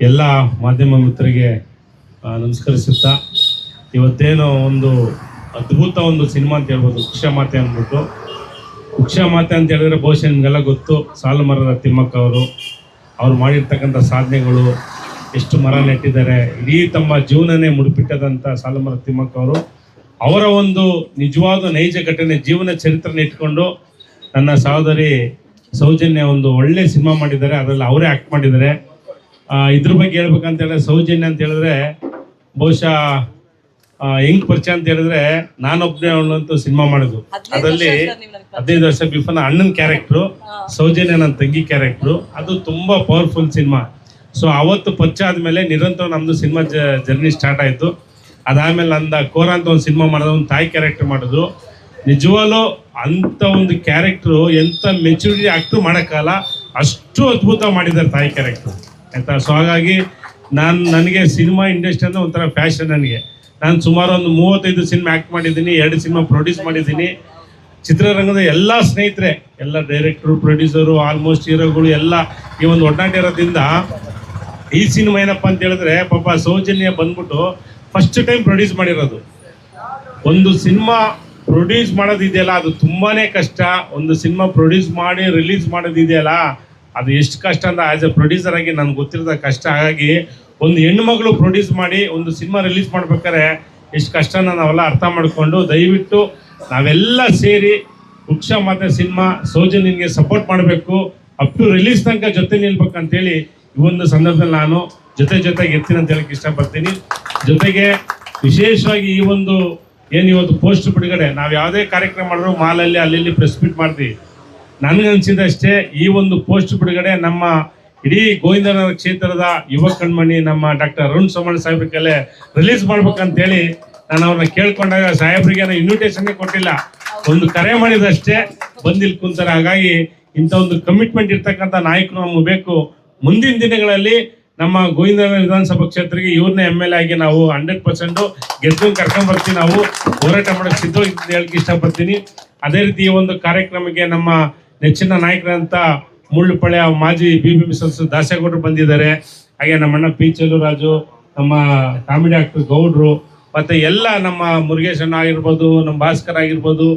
ಎಲ್ಲ ಮಾಧ್ಯಮ ಮಿತ್ರರಿಗೆ ನಮಸ್ಕರಿಸುತ್ತಾ ಇವತ್ತೇನೋ ಒಂದು ಅದ್ಭುತ ಒಂದು ಸಿನಿಮಾ ಅಂತ ಹೇಳ್ಬೋದು, ವೃಕ್ಷಮಾತೆ ಅಂದ್ಬಿಟ್ಟು. ವೃಕ್ಷಮಾತೆ ಅಂತ ಹೇಳಿದ್ರೆ ಬಹುಶಃ ನಿಮಗೆಲ್ಲ ಗೊತ್ತು, ಸಾಲು ಮರದ ತಿಮ್ಮಕ್ಕ ಅವರು ಮಾಡಿರ್ತಕ್ಕಂಥ ಸಾಧನೆಗಳು, ಎಷ್ಟು ಮರ ನೆಟ್ಟಿದ್ದಾರೆ, ಇಡೀ ತಮ್ಮ ಜೀವನನೇ ಮುಡುಪಿಟ್ಟದಂಥ ಸಾಲು ಮರದ ತಿಮ್ಮಕ್ಕ ಅವರ ಒಂದು ನಿಜವಾದ ನೈಜ ಘಟನೆ ಜೀವನ ಚರಿತ್ರೆನ ಇಟ್ಕೊಂಡು ನನ್ನ ಸಹೋದರಿ ಸೌಜನ್ಯ ಒಂದು ಒಳ್ಳೆ ಸಿನಿಮಾ ಮಾಡಿದ್ದಾರೆ. ಅದರಲ್ಲಿ ಅವರೇ ಆ್ಯಕ್ಟ್ ಮಾಡಿದ್ದಾರೆ. ಇದ್ರ ಬಗ್ಗೆ ಹೇಳ್ಬೇಕಂತ ಹೇಳಿದ್ರೆ, ಸೌಜನ್ಯ ಅಂತ ಹೇಳಿದ್ರೆ ಬಹುಶಃ ಹೆಂಗ್ ಪರಿಚಯ ಅಂತ ಹೇಳಿದ್ರೆ, ನಾನೊಬ್ಬನೇ ಅವಳಂತೂ ಸಿನಿಮಾ ಮಾಡೋದು. ಅದರಲ್ಲಿ 15 ವರ್ಷ ಬಿಫೋರ್ ಅಣ್ಣನ ಕ್ಯಾರೆಕ್ಟ್ರು, ಸೌಜನ್ಯ ನನ್ನ ತಂಗಿ ಕ್ಯಾರೆಕ್ಟ್ರು. ಅದು ತುಂಬಾ ಪವರ್ಫುಲ್ ಸಿನಿಮಾ. ಸೊ ಅವತ್ತು ಪರಿಚಯ ಆದಮೇಲೆ ನಿರಂತರ ನಮ್ಮದು ಸಿನಿಮಾ ಜರ್ನಿ ಸ್ಟಾರ್ಟ್ ಆಯಿತು. ಅದಾದಮೇಲೆ ನಂದ ಕೋರ ಅಂತ ಒಂದು ಸಿನಿಮಾ ಮಾಡೋದು, ಒಂದು ತಾಯಿ ಕ್ಯಾರೆಕ್ಟರ್ ಮಾಡೋದು. ನಿಜವಾಗ್ಲೂ ಅಂಥ ಒಂದು ಕ್ಯಾರೆಕ್ಟ್ರು ಎಂಥ ಮೆಚುರಿಟಿ ಆ್ಯಕ್ಟು ಮಾಡೋಕ್ಕಲ್ಲ, ಅಷ್ಟು ಅದ್ಭುತ ಮಾಡಿದ್ದಾರೆ ತಾಯಿ ಕ್ಯಾರೆಕ್ಟ್ರು ಆಯಿತಾ. ಸೊ ಹಾಗಾಗಿ ನನಗೆ ಸಿನಿಮಾ ಇಂಡಸ್ಟ್ರಿ ಅಂದರೆ ಒಂಥರ ಫ್ಯಾಷನ್. ನಾನು ಸುಮಾರು ಒಂದು 35 ಸಿನಿಮಾ ಆ್ಯಕ್ಟ್ ಮಾಡಿದ್ದೀನಿ, 2 ಸಿನಿಮಾ ಪ್ರೊಡ್ಯೂಸ್ ಮಾಡಿದ್ದೀನಿ. ಚಿತ್ರರಂಗದ ಎಲ್ಲ ಸ್ನೇಹಿತರೆ, ಎಲ್ಲ ಡೈರೆಕ್ಟ್ರು, ಪ್ರೊಡ್ಯೂಸರು, ಆಲ್ಮೋಸ್ಟ್ ಹೀರೋಗಳು ಎಲ್ಲ ಈ ಒಂದು ಒಡನಾಟ ಇರೋದ್ರಿಂದ ಈ ಸಿನಿಮಾ ಏನಪ್ಪ ಅಂತ ಹೇಳಿದ್ರೆ, ಪಾಪ ಸೌಜನ್ಯ ಬಂದ್ಬಿಟ್ಟು ಫಸ್ಟ್ ಟೈಮ್ ಪ್ರೊಡ್ಯೂಸ್ ಮಾಡಿರೋದು. ಒಂದು ಸಿನಿಮಾ ಪ್ರೊಡ್ಯೂಸ್ ಮಾಡೋದಿದೆಯಲ್ಲ, ಅದು ತುಂಬಾ ಕಷ್ಟ. ಒಂದು ಸಿನಿಮಾ ಪ್ರೊಡ್ಯೂಸ್ ಮಾಡಿ ರಿಲೀಸ್ ಮಾಡೋದಿದೆಯಲ್ಲ, ಅದು ಎಷ್ಟು ಕಷ್ಟ ಅಂತ ಆ್ಯಸ್ ಎ ಪ್ರೊಡ್ಯೂಸರ್ ಆಗಿ ನನಗೆ ಗೊತ್ತಿರೋದ ಕಷ್ಟ. ಹಾಗಾಗಿ ಒಂದು ಹೆಣ್ಣುಮಗಳು ಪ್ರೊಡ್ಯೂಸ್ ಮಾಡಿ ಒಂದು ಸಿನಿಮಾ ರಿಲೀಸ್ ಮಾಡ್ಬೇಕಾದ್ರೆ ಎಷ್ಟು ಕಷ್ಟನ ನಾವೆಲ್ಲ ಅರ್ಥ ಮಾಡಿಕೊಂಡು, ದಯವಿಟ್ಟು ನಾವೆಲ್ಲ ಸೇರಿ ವೃಕ್ಷಮಾತೆ ಸಿನಿಮಾ ಸೌಜನ್ಯನಿಗೆ ಸಪೋರ್ಟ್ ಮಾಡಬೇಕು, ಅಪ್ ಟು ರಿಲೀಸ್ ತನಕ ಜೊತೆ ನಿಲ್ಬೇಕಂತೇಳಿ ಈ ಒಂದು ಸಂದರ್ಭದಲ್ಲಿ ನಾನು ಜೊತೆಗೆ ಇರ್ತೀನಿ ಅಂತ ಹೇಳಕ್ಕೆ ಇಷ್ಟಪಡ್ತೀನಿ. ಜೊತೆಗೆ ವಿಶೇಷವಾಗಿ ಈ ಒಂದು ಏನು ಇವತ್ತು ಪೋಸ್ಟ್ ಬಿಡುಗಡೆ, ನಾವು ಯಾವುದೇ ಕಾರ್ಯಕ್ರಮ ಮಾಡಿದ್ರು ಮಾಲಲ್ಲಿ ಅಲ್ಲಿ ಪ್ರೆಸ್ ಮೀಟ್ ಮಾಡ್ತೀವಿ. ನನಗನ್ಸಿದಷ್ಟೇ ಈ ಒಂದು ಪೋಸ್ಟ್ ಬಿಡುಗಡೆ ನಮ್ಮ ಇಡೀ ಗೋವಿಂದನಗರ ಕ್ಷೇತ್ರದ ಯುವ ಕಣ್ಮಣಿ ನಮ್ಮ ಡಾಕ್ಟರ್ ಅರುಣ್ ಸೋಮಣ್ಣ ಸಾಹೇಬ್ರಿಗೆಲ್ಲ ರಿಲೀಸ್ ಮಾಡ್ಬೇಕಂತೇಳಿ ನಾನು ಅವ್ರನ್ನ ಕೇಳ್ಕೊಂಡಾಗ ಸಾಹೇಬ್ರಿಗೆ ಇನ್ವಿಟೇಷನ್ನೇ ಕೊಟ್ಟಿಲ್ಲ, ಒಂದು ಕರೆ ಮಾಡಿದಷ್ಟೇ ಬಂದಿಲ್ಲಿ ಕುಂತಾರೆ. ಹಾಗಾಗಿ ಇಂಥ ಒಂದು ಕಮಿಟ್ಮೆಂಟ್ ಇರ್ತಕ್ಕಂಥ ನಾಯಕರು ನಮಗೆ ಬೇಕು. ಮುಂದಿನ ದಿನಗಳಲ್ಲಿ ನಮ್ಮ ಗೋವಿಂದನಗರ ವಿಧಾನಸಭಾ ಕ್ಷೇತ್ರಕ್ಕೆ ಇವ್ರನ್ನೇ MLA ಆಗಿ ನಾವು 100% ಗೆದ್ಕೊಂಡು ಕರ್ಕೊಂಡ್ಬರ್ತೀವಿ. ನಾವು ಹೋರಾಟ ಮಾಡೋಕ್ಕೆ ಸಿದ್ಧ ಹೇಳಕ್ಕೆ ಇಷ್ಟಪಡ್ತೀನಿ. ಅದೇ ರೀತಿ ಈ ಒಂದು ಕಾರ್ಯಕ್ರಮಕ್ಕೆ ನಮ್ಮ ನೆಚ್ಚಿನ ನಾಯಕರಂತ ಮುಳ್ಳುಪಳ್ಳಿಯ ಮಾಜಿ BBMP ಸದಸ್ಯರು ದಾಸೇಗೌಡರು ಬಂದಿದ್ದಾರೆ. ಹಾಗೆ ನಮ್ಮಣ್ಣ ಪಿ ಚೆಲುವರಾಜು, ನಮ್ಮ ಕಾಮಿಡಿ ಆಕ್ಟರ್ ಗೌಡ್ರು, ಮತ್ತು ಎಲ್ಲ ನಮ್ಮ ಮುರುಗೇಶಣ್ಣ ಆಗಿರ್ಬೋದು, ನಮ್ಮ ಭಾಸ್ಕರ್ ಆಗಿರ್ಬೋದು,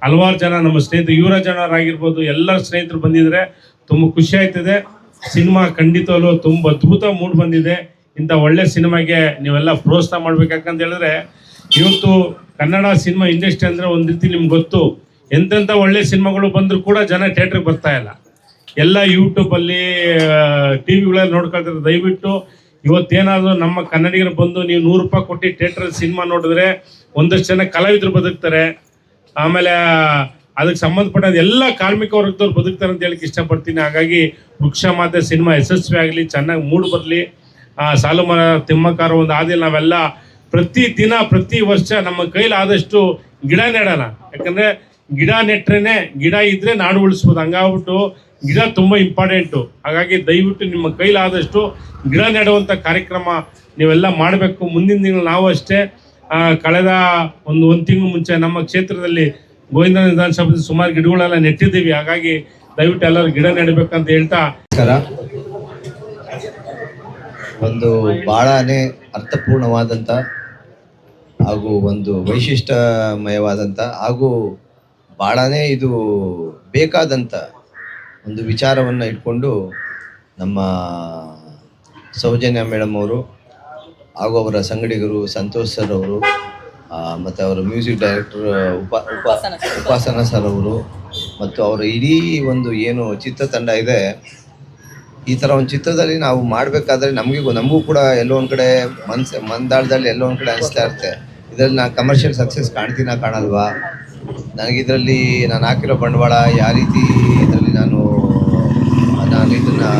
ಹಲವಾರು ಜನ ನಮ್ಮ ಸ್ನೇಹಿತರು ಯುವರಾಜಣ್ಣವರಾಗಿರ್ಬೋದು, ಎಲ್ಲರ ಸ್ನೇಹಿತರು ಬಂದಿದ್ದಾರೆ. ತುಂಬ ಖುಷಿ ಆಯ್ತದೆ. ಸಿನಿಮಾ ಖಂಡಿತವಲ್ಲೂ ತುಂಬ ಅದ್ಭುತ ಮೂಡ್ ಬಂದಿದೆ. ಇಂಥ ಒಳ್ಳೆ ಸಿನಿಮಾಗೆ ನೀವೆಲ್ಲ ಪ್ರೋತ್ಸಾಹ ಮಾಡ್ಬೇಕು. ಯಾಕಂತ ಹೇಳಿದ್ರೆ ಇವತ್ತು ಕನ್ನಡ ಸಿನಿಮಾ ಇಂಡಸ್ಟ್ರಿ ಅಂದರೆ ಒಂದು ರೀತಿ ನಿಮ್ಗೆ ಗೊತ್ತು, ಎಂತೆಂಥ ಒಳ್ಳೆ ಸಿನಿಮಾಗಳು ಬಂದರೂ ಕೂಡ ಜನ ಥಿಯೇಟ್ರಿಗೆ ಬರ್ತಾ ಇಲ್ಲ. ಎಲ್ಲ ಯೂಟ್ಯೂಬಲ್ಲಿ TV ನೋಡ್ಕೊಳ್ತಾರೆ. ದಯವಿಟ್ಟು ಇವತ್ತೇನಾದರೂ ನಮ್ಮ ಕನ್ನಡಿಗರು ಬಂದು ನೀವು 100 ರೂಪಾಯಿ ಕೊಟ್ಟು ಥಿಯೇಟ್ರಲ್ಲಿ ಸಿನಿಮಾ ನೋಡಿದ್ರೆ ಒಂದಷ್ಟು ಜನ ಕಲಾವಿದರು ಬದುಕ್ತಾರೆ, ಆಮೇಲೆ ಅದಕ್ಕೆ ಸಂಬಂಧಪಟ್ಟ ಎಲ್ಲ ಕಾರ್ಮಿಕ ವರ್ಗದವ್ರು ಬದುಕ್ತಾರೆ ಅಂತ ಹೇಳಕ್ಕೆ ಇಷ್ಟಪಡ್ತೀನಿ. ಹಾಗಾಗಿ ವೃಕ್ಷಮಾತೆ ಸಿನಿಮಾ ಯಶಸ್ವಿ ಆಗಲಿ, ಚೆನ್ನಾಗಿ ಮೂಡ್ ಬರಲಿ. ಸಾಲು ಮರ ತಿಮ್ಮಕ್ಕ ಒಂದು ಆದಿಲ್ಲ, ನಾವೆಲ್ಲ ಪ್ರತಿದಿನ ಪ್ರತಿ ವರ್ಷ ನಮ್ಮ ಕೈಲಾದಷ್ಟು ಗಿಡ ನೆಡೋಣ. ಯಾಕಂದರೆ ಗಿಡ ನೆಟ್ರೇನೆ, ಗಿಡ ಇದ್ದರೆ ನಾಡು ಉಳಿಸ್ಬೋದು. ಹಂಗಾಗ್ಬಿಟ್ಟು ಗಿಡ ತುಂಬ ಇಂಪಾರ್ಟೆಂಟು. ಹಾಗಾಗಿ ದಯವಿಟ್ಟು ನಿಮ್ಮ ಕೈಲಾದಷ್ಟು ಗಿಡ ನೆಡುವಂಥ ಕಾರ್ಯಕ್ರಮ ನೀವೆಲ್ಲ ಮಾಡಬೇಕು. ಮುಂದಿನ ದಿನ ನಾವು ಅಷ್ಟೇ ಕಳೆದ ಒಂದು ತಿಂಗಳು ಮುಂಚೆ ನಮ್ಮ ಕ್ಷೇತ್ರದಲ್ಲಿ ಗೋವಿಂದನ ವಿಧಾನಸಭೆ ಸುಮಾರು ಗಿಡಗಳೆಲ್ಲ ನೆಟ್ಟಿದ್ದೀವಿ. ಹಾಗಾಗಿ ದಯವಿಟ್ಟು ಎಲ್ಲರೂ ಗಿಡ ನೆಡಬೇಕಂತ ಹೇಳ್ತಾ, ಒಂದು ಬಹಳನೇ ಅರ್ಥಪೂರ್ಣವಾದಂಥ ಹಾಗೂ ಒಂದು ವೈಶಿಷ್ಟ್ಯಮಯವಾದಂಥ ಹಾಗೂ ಭಾಳನೇ ಇದು ಬೇಕಾದಂಥ ಒಂದು ವಿಚಾರವನ್ನು ಇಟ್ಕೊಂಡು ನಮ್ಮ ಸೌಜನ್ಯ ಮೇಡಮ್ ಅವರು ಹಾಗೂ ಅವರ ಸಂಗಡಿಗರು ಸಂತೋಷ್ ಸರ್ ಅವರು ಮತ್ತು ಅವರ ಮ್ಯೂಸಿಕ್ ಡೈರೆಕ್ಟರ್ ಉಪಾಸನಾ ಸರ್ ಅವರು ಮತ್ತು ಅವರ ಇಡೀ ಒಂದು ಏನು ಚಿತ್ರತಂಡ ಇದೆ, ಈ ಥರ ಒಂದು ಚಿತ್ರದಲ್ಲಿ ನಾವು ಮಾಡಬೇಕಾದ್ರೆ ನಮಗೂ ಕೂಡ ಎಲ್ಲೋ ಒಂದು ಕಡೆ ಮಂದಾಳದಲ್ಲಿ ಎಲ್ಲೋ ಒಂದು ಕಡೆ ಅನಿಸ್ತಾ ಇರುತ್ತೆ, ಇದರಲ್ಲಿ ನಾನು ಕಮರ್ಷಿಯಲ್ ಸಕ್ಸಸ್ ಕಾಣಲ್ವಾ, ನನಗಿದರಲ್ಲಿ ನಾನು ಹಾಕಿರೋ ಬಂಡವಾಳ ಯಾವ ರೀತಿ ಇದರಲ್ಲಿ ನಾನು ಇದನ್ನು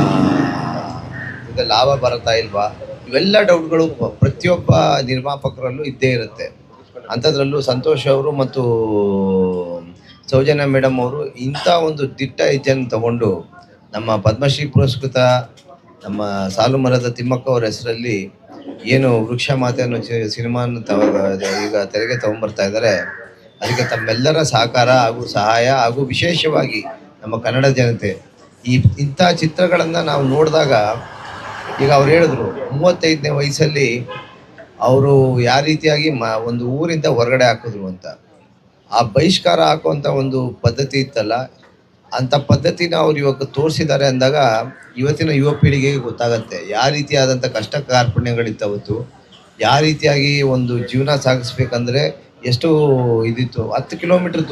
ಲಾಭ ಬರುತ್ತಾ ಇಲ್ವಾ, ಇವೆಲ್ಲ ಡೌಟ್ಗಳು ಪ್ರತಿಯೊಬ್ಬ ನಿರ್ಮಾಪಕರಲ್ಲೂ ಇದ್ದೇ ಇರುತ್ತೆ. ಅಂಥದ್ರಲ್ಲೂ ಸಂತೋಷ್ ಅವರು ಮತ್ತು ಸೌಜನ್ಯ ಮೇಡಮ್ ಅವರು ಇಂಥ ಒಂದು ದಿಟ್ಟ ಹೆಜ್ಜೆಯನ್ನು ತಗೊಂಡು ನಮ್ಮ ಪದ್ಮಶ್ರೀ ಪುರಸ್ಕೃತ ನಮ್ಮ ಸಾಲು ಮರದ ತಿಮ್ಮಕ್ಕ ಅವರ ಹೆಸರಲ್ಲಿ ಏನು ವೃಕ್ಷಮಾತೆ ಅನ್ನೋ ಸಿನಿಮಾನ ಈಗ ತೆರೆಗೆ ತಗೊಂಡ್ಬರ್ತಾ ಇದ್ದಾರೆ. ಅದಕ್ಕೆ ತಮ್ಮೆಲ್ಲರ ಸಹಕಾರ ಹಾಗೂ ಸಹಾಯ ಹಾಗೂ ವಿಶೇಷವಾಗಿ ನಮ್ಮ ಕನ್ನಡ ಜನತೆ ಇಂಥ ಚಿತ್ರಗಳನ್ನು ನಾವು ನೋಡಿದಾಗ ಈಗ ಅವ್ರು ಹೇಳಿದ್ರು 35ನೇ ವಯಸ್ಸಲ್ಲಿ ಅವರು ಯಾವ ರೀತಿಯಾಗಿ ಒಂದು ಊರಿಂದ ಹೊರಗಡೆ ಹಾಕಿದ್ರು ಅಂತ. ಆ ಬಹಿಷ್ಕಾರ ಹಾಕುವಂಥ ಒಂದು ಪದ್ಧತಿ ಇತ್ತಲ್ಲ, ಅಂಥ ಪದ್ಧತಿನ ಅವ್ರು ಇವಾಗ ತೋರಿಸಿದ್ದಾರೆ ಅಂದಾಗ ಇವತ್ತಿನ ಯುವ ಪೀಳಿಗೆಗೆ ಗೊತ್ತಾಗತ್ತೆ ಯಾವ ರೀತಿಯಾದಂಥ ಕಷ್ಟ ಕಾರ್ಪಣ್ಯಗಳಿತ್ತು ಅವತ್ತು, ಯಾವ ರೀತಿಯಾಗಿ ಒಂದು ಜೀವನ ಸಾಗಿಸ್ಬೇಕಂದ್ರೆ ಎಷ್ಟು ಇದಿತ್ತು. 10 ಕಿಲೋಮೀಟ್ರ್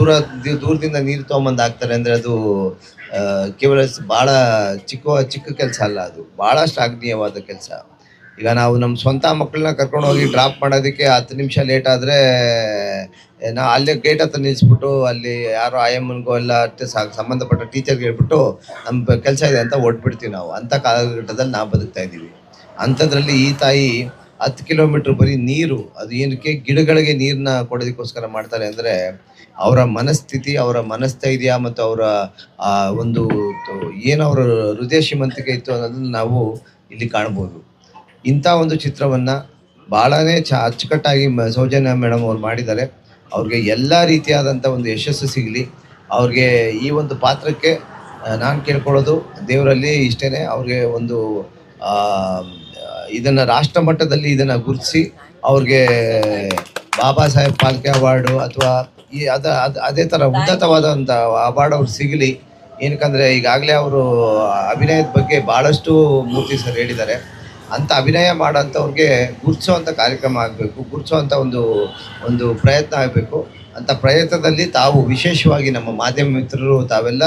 ದೂರದಿಂದ ನೀರು ತೊಗೊಂಬಂದು ಹಾಕ್ತಾರೆ ಅಂದರೆ ಅದು ಕೇವಲ ಭಾಳ ಚಿಕ್ಕ ಕೆಲಸ ಅಲ್ಲ, ಅದು ಭಾಳ ಶ್ಲಾಘನೀಯವಾದ ಕೆಲಸ. ಈಗ ನಾವು ನಮ್ಮ ಸ್ವಂತ ಮಕ್ಕಳನ್ನ ಕರ್ಕೊಂಡು ಹೋಗಿ ಡ್ರಾಪ್ ಮಾಡೋದಕ್ಕೆ 10 ನಿಮಿಷ ಲೇಟ್ ಆದರೆ ನಾವು ಅಲ್ಲೇ ಗೇಟ್ ಹತ್ರ ನಿಲ್ಲಿಸ್ಬಿಟ್ಟು ಅಲ್ಲಿ ಯಾರೋ ಆಯಮ್ಮನಿಗೋ ಎಲ್ಲ ಸಂಬಂಧಪಟ್ಟ ಟೀಚರ್ಗೆ ಹೇಳ್ಬಿಟ್ಟು ನಮ್ಮ ಕೆಲಸ ಇದೆ ಅಂತ ಹೊಟ್ಬಿಡ್ತೀವಿ ನಾವು. ಅಂಥ ಕಾಲಘಟ್ಟದಲ್ಲಿ ನಾವು ಬದುಕ್ತಾ ಇದ್ದೀವಿ. ಅಂಥದ್ರಲ್ಲಿ ಈ ತಾಯಿ 10 ಕಿಲೋಮೀಟ್ರ್ ಬರೀ ನೀರು, ಅದು ಏನಕ್ಕೆ ಗಿಡಗಳಿಗೆ ನೀರನ್ನ ಕೊಡೋದಕ್ಕೋಸ್ಕರ ಮಾಡ್ತಾರೆ ಅಂದರೆ ಅವರ ಮನಸ್ಥಿತಿ, ಅವರ ಮನಸ್ಥೈರ್ಯ ಮತ್ತು ಅವರ ಒಂದು ಏನು ಅವರ ಹೃದಯ ಶ್ರೀಮಂತಿಕೆ ಇತ್ತು ಅನ್ನೋದನ್ನು ನಾವು ಇಲ್ಲಿ ಕಾಣ್ಬೋದು. ಇಂಥ ಒಂದು ಚಿತ್ರವನ್ನು ಭಾಳನೇ ಅಚ್ಚುಕಟ್ಟಾಗಿ ಸೌಜನ್ಯ ಮೇಡಮ್ ಅವ್ರು ಮಾಡಿದ್ದಾರೆ. ಅವ್ರಿಗೆ ಎಲ್ಲ ರೀತಿಯಾದಂಥ ಒಂದು ಯಶಸ್ಸು ಸಿಗಲಿ. ಅವ್ರಿಗೆ ಈ ಒಂದು ಪಾತ್ರಕ್ಕೆ ನಾನು ಕೇಳ್ಕೊಳ್ಳೋದು ದೇವರಲ್ಲಿ ಇಷ್ಟೇ, ಅವ್ರಿಗೆ ಒಂದು ಇದನ್ನು ರಾಷ್ಟ್ರ ಮಟ್ಟದಲ್ಲಿ ಇದನ್ನು ಗುರುತಿಸಿ ಅವ್ರಿಗೆ ಬಾಬಾ ಸಾಹೇಬ್ ಫಾಲ್ಕೆ ಅವಾರ್ಡು ಅಥವಾ ಅದೇ ಥರ ಉನ್ನತವಾದಂಥ ಅವಾರ್ಡ್ ಅವ್ರು ಸಿಗಲಿ. ಏನಕ್ಕಂದರೆ ಈಗಾಗಲೇ ಅವರು ಅಭಿನಯದ ಬಗ್ಗೆ ಭಾಳಷ್ಟು ಮೂರ್ತಿ ಸರ್ ಹೇಳಿದ್ದಾರೆ. ಅಂಥ ಅಭಿನಯ ಮಾಡೋಂಥವ್ರಿಗೆ ಗುರುತಿಸೋವಂಥ ಕಾರ್ಯಕ್ರಮ ಆಗಬೇಕು, ಗುರುತಿಸೋವಂಥ ಒಂದು ಪ್ರಯತ್ನ ಆಗಬೇಕು. ಅಂಥ ಪ್ರಯತ್ನದಲ್ಲಿ ತಾವು ವಿಶೇಷವಾಗಿ ನಮ್ಮ ಮಾಧ್ಯಮ ಮಿತ್ರರು ತಾವೆಲ್ಲ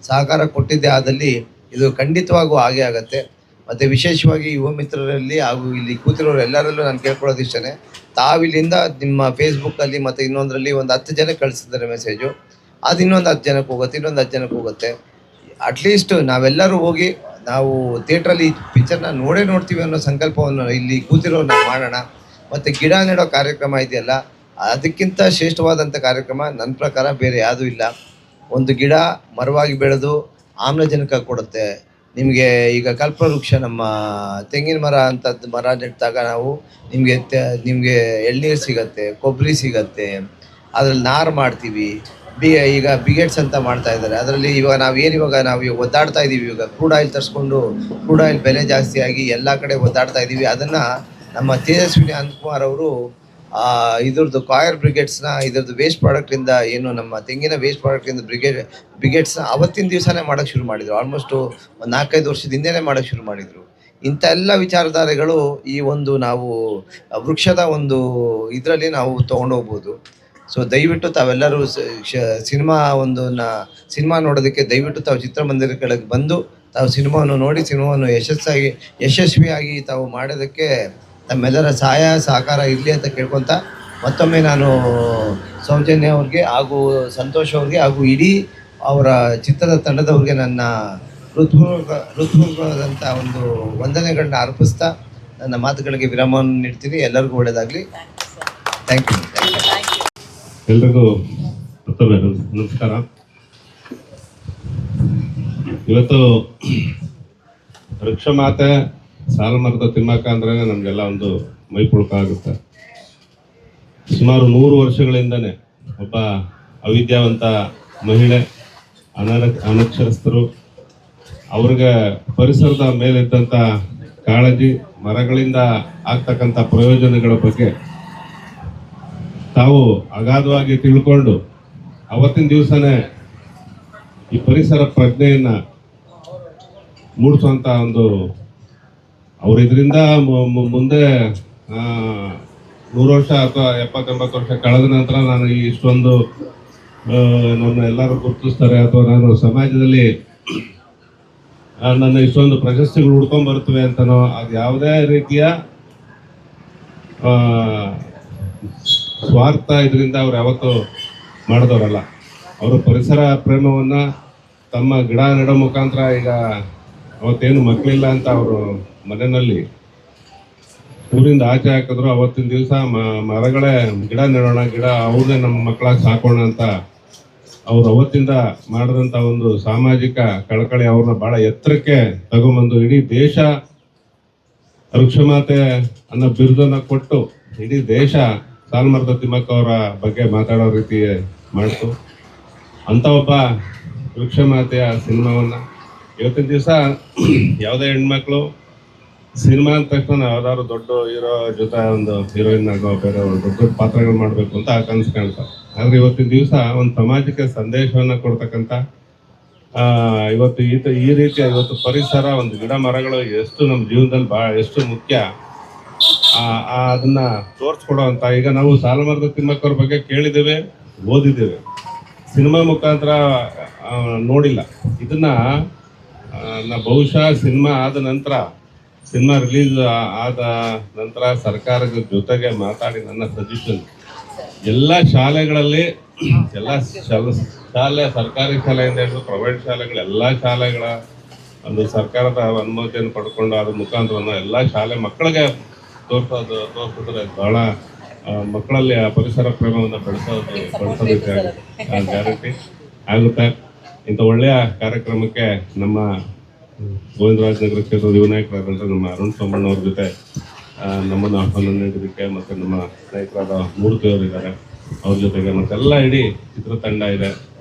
ಸಹಕಾರ ಕೊಟ್ಟಿದ್ದೇ ಆದಲ್ಲಿ ಇದು ಖಂಡಿತವಾಗೂ ಹಾಗೆ ಆಗುತ್ತೆ. ಮತ್ತು ವಿಶೇಷವಾಗಿ ಯುವ ಮಿತ್ರರಲ್ಲಿ ಹಾಗೂ ಇಲ್ಲಿ ಕೂತಿರೋರು ಎಲ್ಲರಲ್ಲೂ ನಾನು ಕೇಳ್ಕೊಳ್ಳೋದು ಇಷ್ಟೇ, ತಾವಿಲ್ಲಿಂದ ನಿಮ್ಮ ಫೇಸ್ಬುಕ್ಕಲ್ಲಿ ಮತ್ತು ಇನ್ನೊಂದರಲ್ಲಿ ಒಂದು 10 ಜನಕ್ಕೆ ಕಳಿಸಿದ್ದಾರೆ ಮೆಸೇಜು, ಅದು ಇನ್ನೊಂದು 10 ಜನಕ್ಕೆ ಹೋಗುತ್ತೆ, ಇನ್ನೊಂದು 10 ಜನಕ್ಕೆ ಹೋಗುತ್ತೆ. ಅಟ್ಲೀಸ್ಟ್ ನಾವೆಲ್ಲರೂ ಹೋಗಿ ನಾವು ಥಿಯೇಟ್ರಲ್ಲಿ ಪಿಕ್ಚರ್ನ ನೋಡ್ತೀವಿ ಅನ್ನೋ ಸಂಕಲ್ಪವನ್ನು ಇಲ್ಲಿ ಕೂತಿರೋರು ನಾವು ಮಾಡೋಣ. ಮತ್ತು ಗಿಡ ನೆಡೋ ಕಾರ್ಯಕ್ರಮ ಇದೆಯಲ್ಲ, ಅದಕ್ಕಿಂತ ಶ್ರೇಷ್ಠವಾದಂಥ ಕಾರ್ಯಕ್ರಮ ನನ್ನ ಪ್ರಕಾರ ಬೇರೆ ಯಾವುದೂ ಇಲ್ಲ. ಒಂದು ಗಿಡ ಮರವಾಗಿ ಬೆಳೆದು ಆಮ್ಲಜನಕ ಕೊಡುತ್ತೆ ನಿಮಗೆ. ಈಗ ಕಲ್ಪವೃಕ್ಷ ನಮ್ಮ ತೆಂಗಿನ ಮರ ಅಂಥದ್ದು ಮರ ನೆಟ್ಟಾಗ ನಾವು ನಿಮಗೆ ಎಳ್ನೀರು ಸಿಗತ್ತೆ, ಕೊಬ್ಬರಿ ಸಿಗತ್ತೆ, ಅದ್ರಲ್ಲಿ ನಾರು ಮಾಡ್ತೀವಿ. ಈಗ ಬಿಗೆಟ್ಸ್ ಅಂತ ಮಾಡ್ತಾ ಇದ್ದಾರೆ. ಅದರಲ್ಲಿ ಇವಾಗ ನಾವು ಒದ್ದಾಡ್ತಾ ಇದ್ದೀವಿ. ಇವಾಗ ಕ್ರೂಡ್ ಆಯಿಲ್ ತರಿಸ್ಕೊಂಡು ಕ್ರೂಡ್ ಆಯಿಲ್ ಬೆಲೆ ಜಾಸ್ತಿ ಆಗಿ ಎಲ್ಲ ಕಡೆ ಒದ್ದಾಡ್ತಾ ಇದ್ದೀವಿ. ಅದನ್ನು ನಮ್ಮ ತೇಜಸ್ವಿನಿ ಅನಂತಕುಮಾರ್ ಅವರು ಇದ್ರದ್ದು ಕಾಯರ್ ಬ್ರಿಗೇಡ್ಸ್ನ ಇದ್ರದ್ದು ವೇಸ್ಟ್ ಪ್ರಾಡಕ್ಟಿಂದ ಏನು ನಮ್ಮ ತೆಂಗಿನ ವೇಸ್ಟ್ ಪ್ರಾಡಕ್ಟಿಂದ ಬ್ರಿಗೇಡ್ಸ್ನ ಅವತ್ತಿನ ದಿವಸನೇ ಮಾಡೋಕ್ಕೆ ಶುರು ಮಾಡಿದರು. ಆಲ್ಮೋಸ್ಟು ಒಂದು 4-5 ವರ್ಷದ ಹಿಂದೆನೇ ಮಾಡೋಕ್ಕೆ ಶುರು ಮಾಡಿದರು. ಇಂಥ ಎಲ್ಲ ವಿಚಾರಧಾರೆಗಳು ಈ ಒಂದು ನಾವು ವೃಕ್ಷದ ಒಂದು ಇದರಲ್ಲಿ ನಾವು ತೊಗೊಂಡೋಗ್ಬೋದು. ಸೊ ದಯವಿಟ್ಟು ತಾವೆಲ್ಲರೂ ಸಿನಿಮಾ ನೋಡೋದಕ್ಕೆ ದಯವಿಟ್ಟು ತಾವು ಚಿತ್ರಮಂದಿರಗಳಿಗೆ ಬಂದು ತಾವು ಸಿನಿಮಾವನ್ನು ನೋಡಿ ಸಿನಿಮಾವನ್ನು ಯಶಸ್ವಿಯಾಗಿ ತಾವು ಮಾಡೋದಕ್ಕೆ ತಮ್ಮೆಲ್ಲರ ಸಹಾಯ ಸಹಕಾರ ಇರಲಿ ಅಂತ ಕೇಳ್ಕೊತ ಮತ್ತೊಮ್ಮೆ ನಾನು ಸೌಜನ್ಯ ಅವ್ರಿಗೆ ಹಾಗೂ ಸಂತೋಷ್ ಅವ್ರಿಗೆ ಹಾಗೂ ಇಡೀ ಅವರ ಚಿತ್ರದ ತಂಡದವ್ರಿಗೆ ನನ್ನ ಹೃತ್ಪೂರ್ವಕವಾದಂಥ ಒಂದು ವಂದನೆಗಳನ್ನ ಅರ್ಪಿಸ್ತಾ ನನ್ನ ಮಾತುಗಳಿಗೆ ವಿರಾಮವನ್ನು ನೀಡ್ತೀನಿ. ಎಲ್ಲರಿಗೂ ಒಳ್ಳೆಯದಾಗಲಿ. Thank you. ಎಲ್ರಿಗೂ ಮತ್ತೊಮ್ಮೆ ನಮಸ್ಕಾರ. ಇವತ್ತು ವೃಕ್ಷಮಾತೆ ಸಾಲುಮರದ ತಿಮ್ಮಕ್ಕ ಅಂದ್ರೆ ನಮಗೆಲ್ಲ ಒಂದು ಮೈಪುಳಕ ಆಗುತ್ತೆ. ಸುಮಾರು 100 ವರ್ಷಗಳಿಂದನೇ ಒಬ್ಬ ಅವಿದ್ಯಾವಂತ ಮಹಿಳೆ, ಅನಕ್ಷರಸ್ಥರು, ಅವ್ರಿಗೆ ಪರಿಸರದ ಮೇಲಿದ್ದಂಥ ಕಾಳಜಿ, ಮರಗಳಿಂದ ಆಗ್ತಕ್ಕಂಥ ಪ್ರಯೋಜನಗಳ ಬಗ್ಗೆ ತಾವು ಅಗಾಧವಾಗಿ ತಿಳ್ಕೊಂಡು ಅವತ್ತಿನ ದಿವಸನೇ ಈ ಪರಿಸರ ಪ್ರಜ್ಞೆಯನ್ನ ಮೂಡಿಸುವಂತ ಒಂದು ಅವ್ರ ಇದರಿಂದ ಮುಂದೆ 100 ವರ್ಷ ಅಥವಾ 70-80 ವರ್ಷ ಕಳೆದ ನಂತರ ನಾನು ಇಷ್ಟೊಂದು ನನ್ನ ಎಲ್ಲರೂ ಗುರುತಿಸ್ತಾರೆ ಅಥವಾ ನಾನು ಸಮಾಜದಲ್ಲಿ ನನ್ನ ಇಷ್ಟೊಂದು ಪ್ರಶಸ್ತಿಗಳು ಹುಡ್ಕೊಂಡ್ ಬರ್ತವೆ ಅಂತನೋ ಅದು ಯಾವುದೇ ರೀತಿಯ ಸ್ವಾರ್ಥ ಇದರಿಂದ ಅವ್ರು ಯಾವತ್ತೂ ಮಾಡಿದವರಲ್ಲ. ಅವರು ಪರಿಸರ ಪ್ರೇಮವನ್ನು ತಮ್ಮ ಗಿಡ ನೆಡೋ ಮುಖಾಂತರ, ಈಗ ಅವತ್ತೇನು ಮಕ್ಕಳಿಲ್ಲ ಅಂತ ಅವರು ಮನೆಯಲ್ಲಿ ಊರಿಂದ ಆಚೆ ಹಾಕಿದ್ರು, ಅವತ್ತಿನ ದಿವಸ ಮರಗಳೇ ಗಿಡ ನೆಡೋಣ, ಗಿಡ ಅವ್ರನ್ನೇ ನಮ್ಮ ಮಕ್ಕಳಾಗಿ ಸಾಕೋಣ ಅಂತ ಅವ್ರು ಅವತ್ತಿಂದ ಮಾಡಿದಂಥ ಒಂದು ಸಾಮಾಜಿಕ ಕಳಕಳಿ ಅವ್ರನ್ನ ಭಾಳ ಎತ್ತರಕ್ಕೆ ತಗೊಂಬಂದು ಇಡೀ ದೇಶ ವೃಕ್ಷಮಾತೆ ಅನ್ನೋ ಬಿರುದನ್ನು ಕೊಟ್ಟು ಇಡೀ ದೇಶ ಸಾಲುಮರದ ತಿಮ್ಮಕ್ಕ ಅವರ ಬಗ್ಗೆ ಮಾತಾಡೋ ರೀತಿ ಮಾಡ್ತು. ಅಂಥ ಒಬ್ಬ ವೃಕ್ಷಮಾತೆಯ ಸಿನಿಮಾವನ್ನು ಇವತ್ತಿನ ದಿವಸ ಯಾವುದೇ ಹೆಣ್ಮಕ್ಳು ಸಿನಿಮಾ ಅಂದ ತಕ್ಷಣ ನಾವು ಯಾವ್ದಾದ್ರು ದೊಡ್ಡ ಹೀರೋ ಜೊತೆ ಒಂದು ಹೀರೋಯಿನ್ ಆಗೋ ಬೇರೆ ದೊಡ್ಡ ದೊಡ್ಡ ಪಾತ್ರಗಳು ಮಾಡಬೇಕು ಅಂತ ಕನಸು ಕಾಣ್ತಾರೆ. ಆದ್ರೆ ಇವತ್ತಿನ ದಿವಸ ಒಂದು ಸಮಾಜಕ್ಕೆ ಸಂದೇಶವನ್ನ ಕೊಡ್ತಕ್ಕಂಥ ಇವತ್ತು ಈ ರೀತಿಯ ಇವತ್ತು ಪರಿಸರ, ಒಂದು ಗಿಡ ಮರಗಳು ಎಷ್ಟು ನಮ್ಮ ಜೀವನದಲ್ಲಿ ಎಷ್ಟು ಮುಖ್ಯ ಅದನ್ನ ತೋರಿಸ್ಕೊಡೋ ಅಂತ. ಈಗ ನಾವು ಸಾಲುಮರದ ತಿಮ್ಮಕ್ಕವ್ರ ಬಗ್ಗೆ ಕೇಳಿದ್ದೇವೆ, ಓದಿದ್ದೇವೆ, ಸಿನಿಮಾ ಮುಖಾಂತರ ನೋಡಿಲ್ಲ. ಇದನ್ನ ಬಹುಶಃ ಸಿನಿಮಾ ಆದ ನಂತರ, ಸಿನಿಮಾ ರಿಲೀಸ್ ಆದ ನಂತರ ಸರ್ಕಾರದ ಜೊತೆಗೆ ಮಾತಾಡಿ ನನ್ನ ಸಜೆಷನ್ ಎಲ್ಲ ಶಾಲೆಗಳಲ್ಲಿ, ಎಲ್ಲ ಶಾಲೆ, ಸರ್ಕಾರಿ ಶಾಲೆಯಿಂದ ಹಿಡಿದು ಪ್ರೈವೇಟ್ ಶಾಲೆಗಳು, ಎಲ್ಲ ಶಾಲೆಗಳ ಒಂದು ಸರ್ಕಾರದ ಅನುಮತಿಯನ್ನು ಪಡ್ಕೊಂಡು ಅದ್ರ ಮುಖಾಂತರ ಎಲ್ಲ ಶಾಲೆ ಮಕ್ಕಳಿಗೆ ತೋರಿಸಿದ್ರೆ ಬಹಳ ಮಕ್ಕಳಲ್ಲಿ ಆ ಪರಿಸರ ಪ್ರೇಮವನ್ನು ಬೆಳೆಸೋದಕ್ಕೆ ಗ್ಯಾರಂಟಿ ಆಗುತ್ತೆ. ಇಂಥ ಒಳ್ಳೆಯ ಕಾರ್ಯಕ್ರಮಕ್ಕೆ ನಮ್ಮ ಗೋವಿಂದರಾಜನಗರ ಕ್ಷೇತ್ರದ ಯುವ ನಾಯಕರಾದಂಥ ನಮ್ಮ ಅರುಣ್ ಸೋಮಣ್ಣ ಅವ್ರ ಜೊತೆ ನಮ್ಮನ್ನು ಆಹ್ವಾನ ನೀಡೋದಕ್ಕೆ, ಮತ್ತು ನಮ್ಮ ನಾಯಕರಾದ ಮೂರ್ತಿ ಅವರು ಇದ್ದಾರೆ, ಅವ್ರ ಜೊತೆಗೆ ಮತ್ತೆಲ್ಲ ಇಡೀ ಚಿತ್ರತಂಡ ಇದೆ.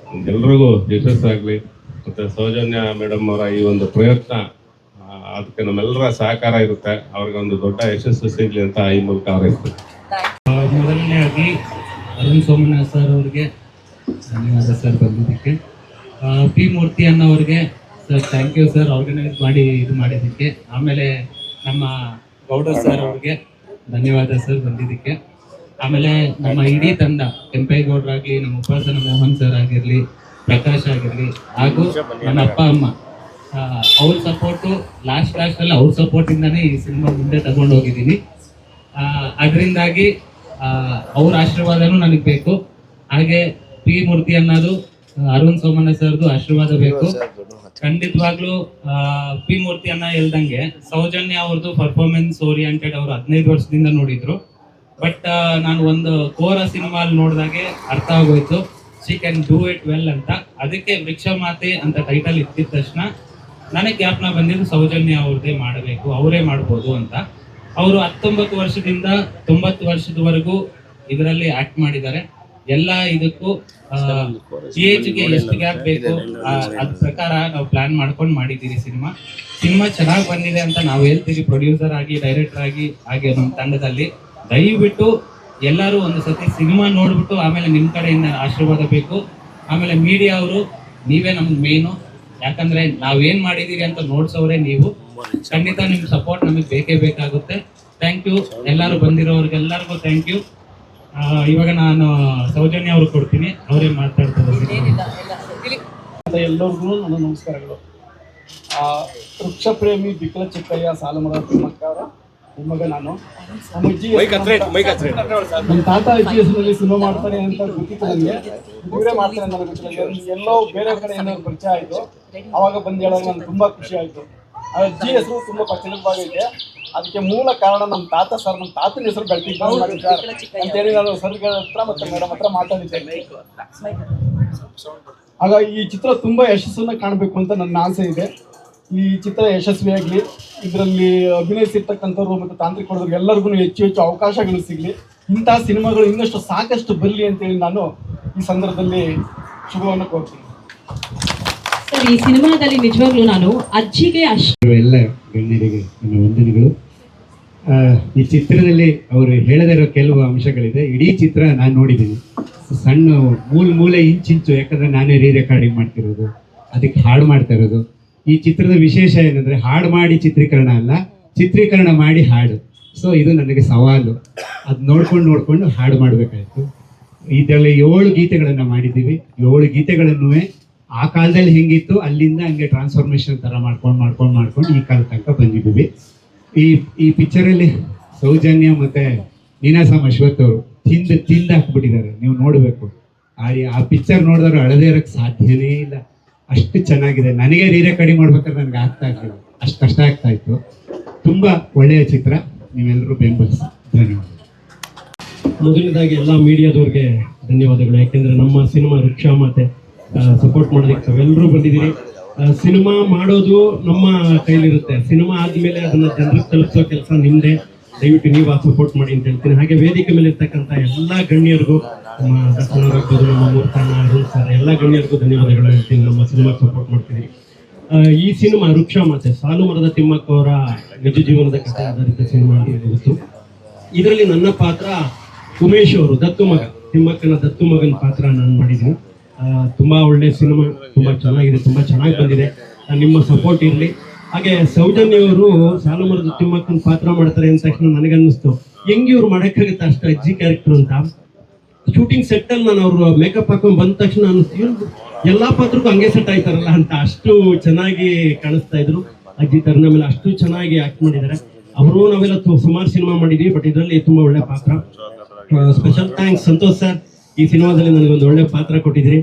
ಎಲ್ರಿಗೂ ಯಶಸ್ಸಾಗಲಿ. ಮತ್ತು ಸೌಜನ್ಯ ಮೇಡಮ್ ಅವರ ಈ ಒಂದು ಪ್ರಯತ್ನ, ಅದಕ್ಕೆ ನಮ್ಮೆಲ್ಲರ ಸಹಕಾರ ಇರುತ್ತೆ. ಅವ್ರಿಗೆ ಒಂದು ದೊಡ್ಡ ಯಶಸ್ಸು ಸಿಗಲಿ ಅಂತ ಈ ಮೂಲಕ ಹಾರೈಸ್ತೀನಿ. ಮೊದಲನೇದಾಗಿ ಅರುಣ್ ಸೋಮಣ್ಣ ಸರ್ ಅವ್ರಿಗೆ ಧನ್ಯವಾದ ಸರ್ ಬಂದಿದ್ದಕ್ಕೆ. ಪಿ ಮೂರ್ತಿ ಅನ್ನೋರಿಗೆ sir thank you sir, organise ಮಾಡಿ ಇದು ಮಾಡಿದ್ದಕ್ಕೆ. ಆಮೇಲೆ ನಮ್ಮ ಗೌಡರ್ ಸರ್ ಅವ್ರಿಗೆ ಧನ್ಯವಾದ ಸರ್ ಬಂದಿದ್ದಕ್ಕೆ. ಆಮೇಲೆ ನಮ್ಮ ಇಡೀ ತಂಡ, ಕೆಂಪೇಗೌಡರಾಗಲಿ, ನಮ್ಮ ಉಪಾಸನ ಮೋಹನ್ ಸರ್ ಆಗಿರಲಿ, ಪ್ರಕಾಶ್ ಆಗಿರಲಿ, ಹಾಗೂ ನನ್ನ ಅಪ್ಪ ಅಮ್ಮ, ಅವ್ರ ಸಪೋರ್ಟು ಲಾಸ್ಟಲ್ಲಿ ಅವ್ರ ಸಪೋರ್ಟಿಂದಾನೇ ಈ ಸಿನಿಮಾ ಮುಂದೆ ತಗೊಂಡು ಹೋಗಿದ್ದೀನಿ. ಅದರಿಂದಾಗಿ ಅವ್ರ ಆಶೀರ್ವಾದನೂ ನನಗೆ ಬೇಕು. ಹಾಗೆ ಪಿ ಮೂರ್ತಿ ಅನ್ನೋದು ಅರುಣ್ ಸೋಮಣ್ಣ ಸರ್ದು ಆಶೀರ್ವಾದ ಬೇಕು. ಖಂಡಿತವಾಗ್ಲೂ ಪಿ ಮೂರ್ತಿ ಅನ್ನ ಹೇಳ್ದಂಗೆ ಸೌಜನ್ಯ ಅವ್ರದ್ದು ಪರ್ಫಾರ್ಮೆನ್ಸ್ ಓರಿಯೆಂಟೆಡ್ ಅವರು 15 ವರ್ಷದಿಂದ ನೋಡಿದ್ರು. ಬಟ್ ನಾನು ಒಂದು ಕೋರ ಸಿನಿಮಾ ನೋಡಿದಾಗೆ ಅರ್ಥ ಆಗೋಯ್ತು, she can do it well ಅಂತ. ಅದಕ್ಕೆ ವೃಕ್ಷ ಮಾತೆ ಅಂತ ಟೈಟಲ್ ಇಟ್ಟಿದ ತಕ್ಷಣ ನನಗೆ ಜ್ಞಾಪನ ಬಂದಿದ್ದು ಸೌಜನ್ಯ ಅವ್ರದ್ದೇ ಮಾಡಬೇಕು, ಅವರೇ ಮಾಡ್ಬೋದು ಅಂತ. ಅವರು 19 ವರ್ಷದಿಂದ 90 ವರ್ಷದವರೆಗೂ ಇದರಲ್ಲಿ ಆಕ್ಟ್ ಮಾಡಿದ್ದಾರೆ. ಎಲ್ಲ ಇದಕ್ಕೂ ಏಜ್ಗೆ ಎಷ್ಟು ಗ್ಯಾಪ್ ಬೇಕು ಅದ್ ಪ್ರಕಾರ ನಾವು ಪ್ಲಾನ್ ಮಾಡ್ಕೊಂಡು ಮಾಡಿದ್ದೀರಿ. ಸಿನಿಮಾ ಚೆನ್ನಾಗಿ ಬಂದಿದೆ ಅಂತ ನಾವು ಹೇಳ್ತೀವಿ, ಪ್ರೊಡ್ಯೂಸರ್ ಆಗಿ, ಡೈರೆಕ್ಟರ್ ಆಗಿ, ಹಾಗೆ ನಮ್ಮ ತಂಡದಲ್ಲಿ. ದಯವಿಟ್ಟು ಎಲ್ಲರೂ ಒಂದು ಸತಿ ಸಿನಿಮಾ ನೋಡ್ಬಿಟ್ಟು ಆಮೇಲೆ ನಿಮ್ಮ ಕಡೆಯಿಂದ ಆಶೀರ್ವಾದ ಬೇಕು. ಆಮೇಲೆ ಮೀಡಿಯಾ ಅವರು, ನೀವೇ ನಮ್ಗೆ ಮೇನು. ಯಾಕಂದ್ರೆ ನಾವೇನ್ ಮಾಡಿದೀವಿ ಅಂತ ನೋಡ್ಸೋರೆ ನೀವು. ಖಂಡಿತ ನಿಮ್ ಸಪೋರ್ಟ್ ನಮಗೆ ಬೇಕೇ ಬೇಕಾಗುತ್ತೆ. ಥ್ಯಾಂಕ್ ಯು ಎಲ್ಲರೂ ಬಂದಿರೋರಿಗೆಲ್ಲರಿಗೂ ಥ್ಯಾಂಕ್ ಯು. ಇವಾಗ ನಾನು ಸೌಜನ್ಯ ಅವ್ರಿಗೆ ಕೊಡ್ತೀನಿ, ಅವರೇ ಮಾತಾಡ್ತಾರೆ. ಎಲ್ಲರಿಗೂ ನನ್ನ ನಮಸ್ಕಾರಗಳು. ವೃಕ್ಷ ಪ್ರೇಮಿ ಬಿಕ್ಕಲ ಚಿಕ್ಕಯ್ಯ ಸಾಲುಮರದ ತಿಮ್ಮಕ್ಕ ಅವರ ಮೊಮ್ಮಗ ನಾನು. ನಮ್ಮ ನಮ್ಮ ತಾತ GS ಸಿನಿಮಾ ಮಾಡ್ತಾರೆ ಅಂತ ಗೊತ್ತಿತ್ತು ನನಗೆ. ಇವರೇ ಮಾಡ್ತಾರೆ ಅಂತ ನನಗೆ ಗೊತ್ತಿಲ್ಲ. ಎಲ್ಲೋ ಬೇರೆ ಕಡೆ ಏನಾದ್ರು ಪರಿಚಯ ಆಯಿತು, ಅವಾಗ ಬಂದು ಹೇಳೋದು ನನಗೆ ತುಂಬ ಖುಷಿ ಆಯಿತು. GS ತುಂಬ ಪ್ರಚಲಿತವಾಗೈತೆ. ಅದಕ್ಕೆ ಮೂಲ ಕಾರಣ ನಮ್ಮ ತಾತ ಸರ್, ನಮ್ಮ ತಾತನ ಹೆಸರು ಬೆಳಕಿಗೆ ಅಂತೇಳಿ ನಾನು ಸರ್ಗಳ ಹತ್ರ ಮತ್ತು ಮೇಡಮ್ ಹತ್ರ ಮಾತಾಡಿದ್ದೆ. ಆಗ ಈ ಚಿತ್ರ ತುಂಬ ಯಶಸ್ಸನ್ನು ಕಾಣಬೇಕು ಅಂತ ನನ್ನ ಆಸೆ ಇದೆ. ಈ ಚಿತ್ರ ಯಶಸ್ವಿಯಾಗಲಿ, ಇದರಲ್ಲಿ ಅಭಿನಯಿಸಿರ್ತಕ್ಕಂಥವ್ರು ಮತ್ತು ತಾಂತ್ರಿಕರಿಗೆ ಎಲ್ಲರಿಗೂ ಹೆಚ್ಚು ಹೆಚ್ಚು ಅವಕಾಶಗಳು ಸಿಗಲಿ, ಇಂತಹ ಸಿನಿಮಾಗಳು ಇನ್ನಷ್ಟು ಸಾಕಷ್ಟು ಬರಲಿ ಅಂತೇಳಿ ನಾನು ಈ ಸಂದರ್ಭದಲ್ಲಿ ಶುಭವನ್ನು ಕೋರ್ತೀನಿ. ಸರ್, ಈ ಸಿನಿಮಾದಲ್ಲಿ ನಿಜವಾಗ್ಲೂ ನಾನು ಅಜ್ಜಿಗೆ ಅಷ್ಟು ಎಲ್ಲ ಗಣ್ಯರಿಗೆ ನನ್ನ ವಂದನೆಗಳು. ಈ ಚಿತ್ರದಲ್ಲಿ ಅವರು ಹೇಳದಿರೋ ಕೆಲವು ಅಂಶಗಳಿದೆ. ಇಡೀ ಚಿತ್ರ ನಾನು ನೋಡಿದ್ದೀನಿ, ಸಣ್ಣ ಮೂಲೆ ಇಂಚಿಂಚು, ಯಾಕಂದ್ರೆ ನಾನೇ ರೆಕಾರ್ಡಿಂಗ್ ಮಾಡ್ತಿರೋದು, ಅದಕ್ಕೆ ಹಾಡು ಮಾಡ್ತಾ ಇರೋದು. ಈ ಚಿತ್ರದ ವಿಶೇಷ ಏನಂದ್ರೆ ಹಾಡು ಮಾಡಿ ಚಿತ್ರೀಕರಣ ಅಲ್ಲ, ಚಿತ್ರೀಕರಣ ಮಾಡಿ ಹಾಡು. ಸೊ ಇದು ನನಗೆ ಸವಾಲು. ಅದು ನೋಡ್ಕೊಂಡು ಹಾಡು ಮಾಡಬೇಕಾಯ್ತು. ಇದರಲ್ಲಿ 7 ಗೀತೆಗಳನ್ನು ಮಾಡಿದ್ದೀವಿ. 7 ಗೀತೆಗಳನ್ನು ಆ ಕಾಲದಲ್ಲಿ ಹೆಂಗಿತ್ತು ಅಲ್ಲಿಂದ ಹಂಗೆ ಟ್ರಾನ್ಸ್ಫಾರ್ಮೇಶನ್ ಥರ ಮಾಡ್ಕೊಂಡು ಈ ಕಾಲ ತನಕ ಬಂದಿದ್ದೀವಿ. ಈ ಪಿಕ್ಚರಲ್ಲಿ ಸೌಜನ್ಯ ಮತ್ತು ನೀನಾಸಂ ಅಶ್ವಥ್ ಅವರು ತಿಂದು ಹಾಕ್ಬಿಟ್ಟಿದ್ದಾರೆ. ನೀವು ನೋಡಬೇಕು. ಆ ಪಿಕ್ಚರ್ ನೋಡಿದ್ರೆ ಅಳದೇ ಇರೋಕ್ಕೆ ಸಾಧ್ಯನೇ ಇಲ್ಲ, ಅಷ್ಟು ಚೆನ್ನಾಗಿದೆ. ನನಗೆ ರೆಕಾರ್ಡಿಂಗ್ ಮಾಡ್ಬೇಕಾದ್ರೆ ನನಗೆ ಆಗ್ತಾ ಇರಲಿಲ್ಲ, ಅಷ್ಟು ಕಷ್ಟ ಆಗ್ತಾ ಇತ್ತು. ತುಂಬ ಒಳ್ಳೆಯ ಚಿತ್ರ, ನೀವೆಲ್ಲರೂ ಬೆಂಬಲಿಸಿ. ಧನ್ಯವಾದ. ಮೊದಲನೇದಾಗಿ ಎಲ್ಲ ಮೀಡಿಯಾದವ್ರಿಗೆ ಧನ್ಯವಾದಗಳು. ಯಾಕೆಂದರೆ ನಮ್ಮ ಸಿನಿಮಾ ವೃಕ್ಷ ಮಾತೆ ಸಪೋರ್ಟ್ ಮಾಡೋದಕ್ಕೆ ತಾವೆಲ್ಲರೂ ಬಂದಿದ್ದೀರಿ. ಸಿನಿಮಾ ಮಾಡೋದು ನಮ್ಮ ಕೈಲಿರುತ್ತೆ. ಸಿನಿಮಾ ಆದಮೇಲೆ ಅದನ್ನು ಜನರಿಗೆ ತಲುಪಿಸೋ ಕೆಲಸ ನಿಮ್ಮದೇ. ದಯವಿಟ್ಟು ನೀವು ಸಪೋರ್ಟ್ ಮಾಡಿ ಅಂತ ಹೇಳ್ತೀನಿ. ಹಾಗೆ ವೇದಿಕೆ ಮೇಲೆ ಇರ್ತಕ್ಕಂಥ ಎಲ್ಲ ಗಣ್ಯರಿಗೂ, ನಮ್ಮ ದರ್ಶನರಾಗ್ಬೋದು, ನಮ್ಮ ಮೂರ್ತಣ್ಣ, ಅರುಣ್ ಸರ್, ಎಲ್ಲ ಗಣ್ಯರಿಗೂ ಧನ್ಯವಾದಗಳು ಹೇಳ್ತೀನಿ. ನಮ್ಮ ಸಿನಿಮಾಗೆ ಸಪೋರ್ಟ್ ಮಾಡ್ತೀನಿ. ಈ ಸಿನಿಮಾ ವೃಕ್ಷ ಮಾತೆ ಸಾಲು ಮರದ ತಿಮ್ಮಕ್ಕ ಅವರ ನಿಜ ಜೀವನದ ಕಥೆ ಆಧಾರಿತ ಸಿನಿಮಾ ಅಂತ ಗೊತ್ತು. ಇದರಲ್ಲಿ ನನ್ನ ಪಾತ್ರ ಉಮೇಶ್ ಅವರು ದತ್ತು ಮಗ, ತಿಮ್ಮಕ್ಕನ ದತ್ತು ಮಗನ ಪಾತ್ರ ನಾನು ಮಾಡಿದ್ದೀನಿ. ತುಂಬಾ ಒಳ್ಳೆ ಸಿನಿಮಾ, ತುಂಬಾ ಚೆನ್ನಾಗಿದೆ, ತುಂಬಾ ಚೆನ್ನಾಗಿ ಬಂದಿದೆ. ನಿಮ್ಮ ಸಪೋರ್ಟ್ ಇರಲಿ. ಹಾಗೆ ಸೌಜನ್ಯ ಅವರು ಸಾಲು ಮರದ ತಿಮ್ಮಕ್ಕನ ಪಾತ್ರ ಮಾಡ್ತಾರೆ ಅಂತ ತಕ್ಷಣ ನನಗನ್ನಿಸ್ತು, ಹೆಂಗೆ ಇವ್ರು ಮಾಡಕ್ಕಾಗುತ್ತೆ ಅಷ್ಟು ಅಜ್ಜಿ ಕ್ಯಾರೆಕ್ಟರ್ ಅಂತ. ಶೂಟಿಂಗ್ ಸೆಟ್ ಅಲ್ಲಿ ನಾನು ಅವ್ರು ಮೇಕಪ್ ಹಾಕೊಂಡ್ ಬಂದ ತಕ್ಷಣ ಅನ್ನಿಸ್ತು ಎಲ್ಲಾ ಪಾತ್ರಕ್ಕೂ ಹಂಗೆ ಸೆಟ್ ಆಯ್ತಾರಲ್ಲ ಅಂತ. ಅಷ್ಟು ಚೆನ್ನಾಗಿ ಕಾಣಿಸ್ತಾ ಇದ್ರು ಅಜ್ಜಿ ತರನ ಮೇಲೆ, ಅಷ್ಟು ಚೆನ್ನಾಗಿ ಆಕ್ಟ್ ಮಾಡಿದ್ದಾರೆ ಅವರು. ನಾವೆಲ್ಲ ಸುಮಾರು ಸಿನಿಮಾ ಮಾಡಿದ್ವಿ, ಬಟ್ ಇದರಲ್ಲಿ ತುಂಬಾ ಒಳ್ಳೆ ಪಾತ್ರ. ಸ್ಪೆಷಲ್ ಥ್ಯಾಂಕ್ಸ್ ಸಂತೋಷ್ ಸರ್, ಈ ಸಿನಿಮಾದಲ್ಲಿ ನನಗೊಂದು ಒಳ್ಳೆ ಪಾತ್ರ ಕೊಟ್ಟಿದ್ರಿ.